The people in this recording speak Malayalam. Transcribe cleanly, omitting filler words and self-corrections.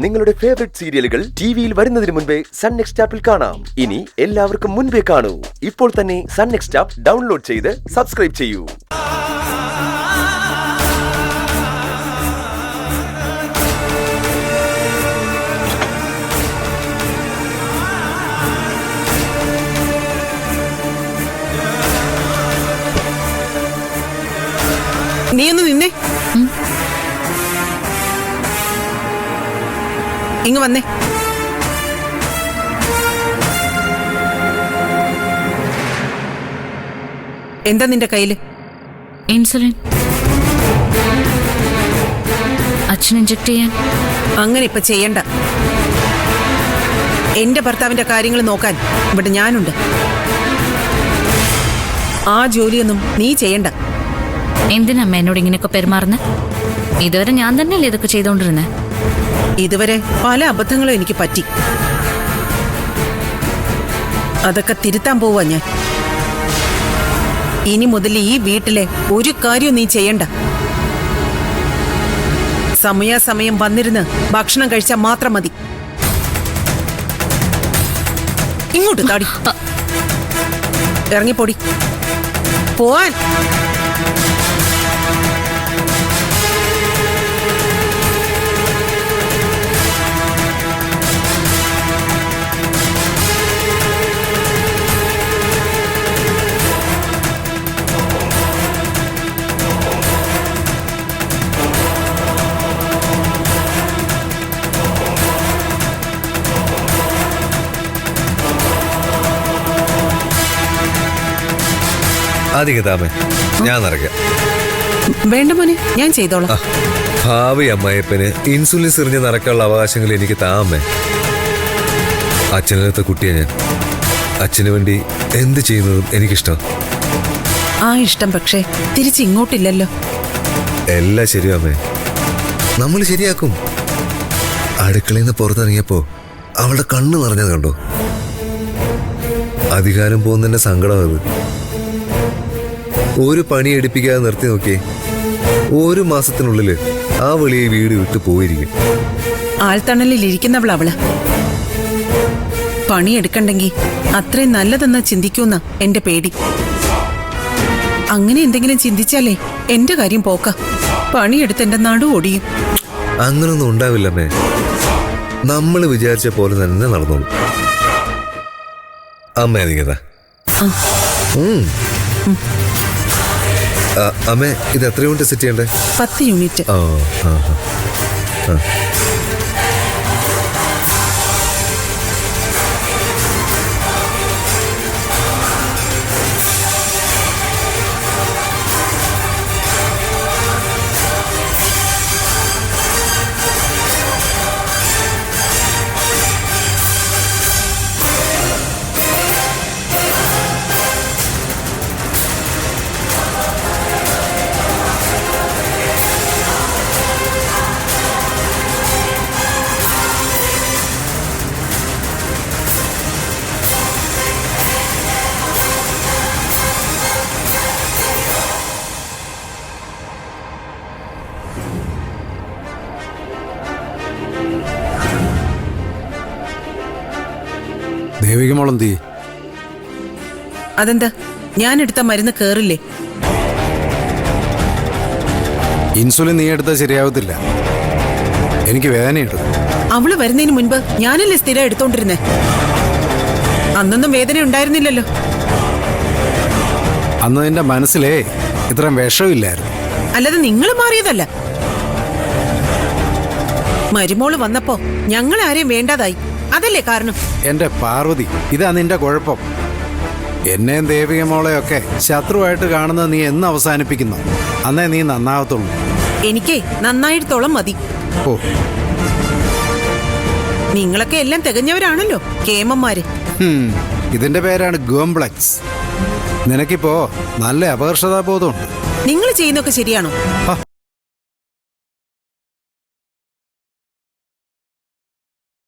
നിങ്ങളുടെ ഫേവറേറ്റ് സീരിയലുകൾ ടിവിയിൽ വരുന്നതിന് മുൻപേ സൺ നെക്സ്റ്റ് ആപ്പിൽ കാണാം. ഇനി എല്ലാവർക്കും മുൻപേ കാണൂ. ഇപ്പോൾ തന്നെ സൺ നെക്സ്റ്റ് ആപ്പ് ഡൗൺലോഡ് ചെയ്ത് സബ്സ്ക്രൈബ് ചെയ്യൂ. നീ ഒന്ന് നിന്നേ. ഇങ്ങ് വന്നേ. എന്താ നിന്റെ കയ്യില്? ഇൻസുലിൻ. അച്ഛൻ ഇഞ്ചക്ട് ചെയ്യാൻ. അങ്ങനെ ഇപ്പൊ ചെയ്യണ്ട. എന്റെ ഭർത്താവിന്റെ കാര്യങ്ങൾ നോക്കാൻ ഇവിടെ ഞാനുണ്ട്. ആ ജോലിയൊന്നും നീ ചെയ്യണ്ട. എന്തിനമ്മ എന്നോട് ഇങ്ങനെയൊക്കെ പെരുമാറുന്നത്? ഇതുവരെ ഞാൻ തന്നെയല്ലേ ഇതൊക്കെ ചെയ്തോണ്ടിരുന്നേ. ഇതുവരെ പല അബദ്ധങ്ങളും എനിക്ക് പറ്റി. അതൊക്കെ തിരുത്താൻ പോവാ ഞാൻ. ഇനി മുതൽ ഈ വീട്ടിലെ ഒരു കാര്യവും നീ ചെയ്യണ്ട. സമയാസമയം വന്നിരുന്ന് ഭക്ഷണം കഴിച്ചാൽ മാത്രം മതി. ഇങ്ങോട്ട് താടി. ഇറങ്ങിപ്പോടി. പോവാൻ. അധികതാമേ ഞാൻ നടക്കാം. വേണ്ട മോനെ, ഞാൻ ചെയ്തോളാം. ഭാവി അമ്മായപ്പന് ഇൻസുലിൻ സിറിഞ്ഞ് നടക്കാനുള്ള അവകാശങ്ങൾ എനിക്ക് താമേ. അച്ഛനടുത്ത കുട്ടിയെ ഞാൻ. അച്ഛന് വേണ്ടി എന്ത് ചെയ്യുന്നതും എനിക്കിഷ്ടം. ആ ഇഷ്ടം പക്ഷേ തിരിച്ച് ഇങ്ങോട്ടില്ലല്ലോ. എല്ലാം ശരിയാമേ, നമ്മൾ ശരിയാക്കും. അടുക്കളയിൽ നിന്ന് പുറത്തിറങ്ങിയപ്പോ അവളുടെ കണ്ണ് നിറഞ്ഞത് കണ്ടോ? അധികാരം പോകുന്നതിന്റെ സങ്കടം അത്. ഒരു പണി എടുപ്പിക്കാതെ നിർത്തി നോക്കിയേ, ഒരു മാസത്തിനുള്ളിൽ ആ വെളിയെ വീട് വിട്ടു പോയിരിക്കും. ആൾത്തണലിൽ ഇരിക്കുന്നവൾ അവള്. പണിയെടുക്കണ്ടെങ്കിൽ അത്രയും നല്ലതെന്ന് ചിന്തിക്കൂന്ന എന്റെ പേടി. അങ്ങനെ എന്തെങ്കിലും ചിന്തിച്ചാലേ എന്റെ കാര്യം പോക്ക. പണിയെടുത്ത് എന്റെ നടു ഒടിയും. അങ്ങനൊന്നും ഉണ്ടാവില്ലമ്മേ. നമ്മൾ വിചാരിച്ച പോലെ തന്നെ നടന്നോളൂ. അമ്മ നീങ്ങതാ. അമ്മേ, ഇത് എത്ര യൂണിറ്റ് സെറ്റ് ചെയ്യണ്ടേ? 10 യൂണിറ്റ്. ദേവികമോളെന്തി? അതെന്താ, ഞാൻ എടുത്ത മരുന്ന് കേറില്ലേ? ഇൻസുലിൻ നീ എടുത്താൽ ശരിയാവത്തില്ല. എനിക്ക് വേദനയുണ്ട്. അവള് വരുന്നതിന് മുൻപ് ഞാനല്ലേ സ്ഥിരം എടുത്തോണ്ടിരുന്നേ. അന്നൊന്നും വേദന ഉണ്ടായിരുന്നില്ലല്ലോ. അന്ന് നിന്റെ മനസ്സിലേ ഇത്രയും വിഷമില്ലായിരുന്നു. അല്ലാതെ നിങ്ങൾ മാറിയതല്ല. മരുമോള് വന്നപ്പോ ഞങ്ങൾ ആരെയും വേണ്ടാതായി. അതല്ലേ കാരണം? എന്റെ പാർവതി, ഇതാ നിന്റെ കുഴപ്പം. എന്നെയും ദേവികമോളെയൊക്കെ ശത്രുവായിട്ട് കാണുന്നത് നീ എന്ന് അവസാനിപ്പിക്കുന്നു, അന്നേ നീ നന്നാവത്തുള്ളൂ. എനിക്കേ നന്നായിടത്തോളം മതി. ഓ, നിങ്ങളൊക്കെ എല്ലാം തികഞ്ഞവരാണല്ലോ, കേമന്മാര്. ഇതിന്റെ പേരാണ് ഗോംപ്ലക്സ്. നിനക്കിപ്പോ നല്ല അപകർഷതാബോധമുണ്ട്. നിങ്ങൾ ചെയ്യുന്നൊക്കെ ശരിയാണോ?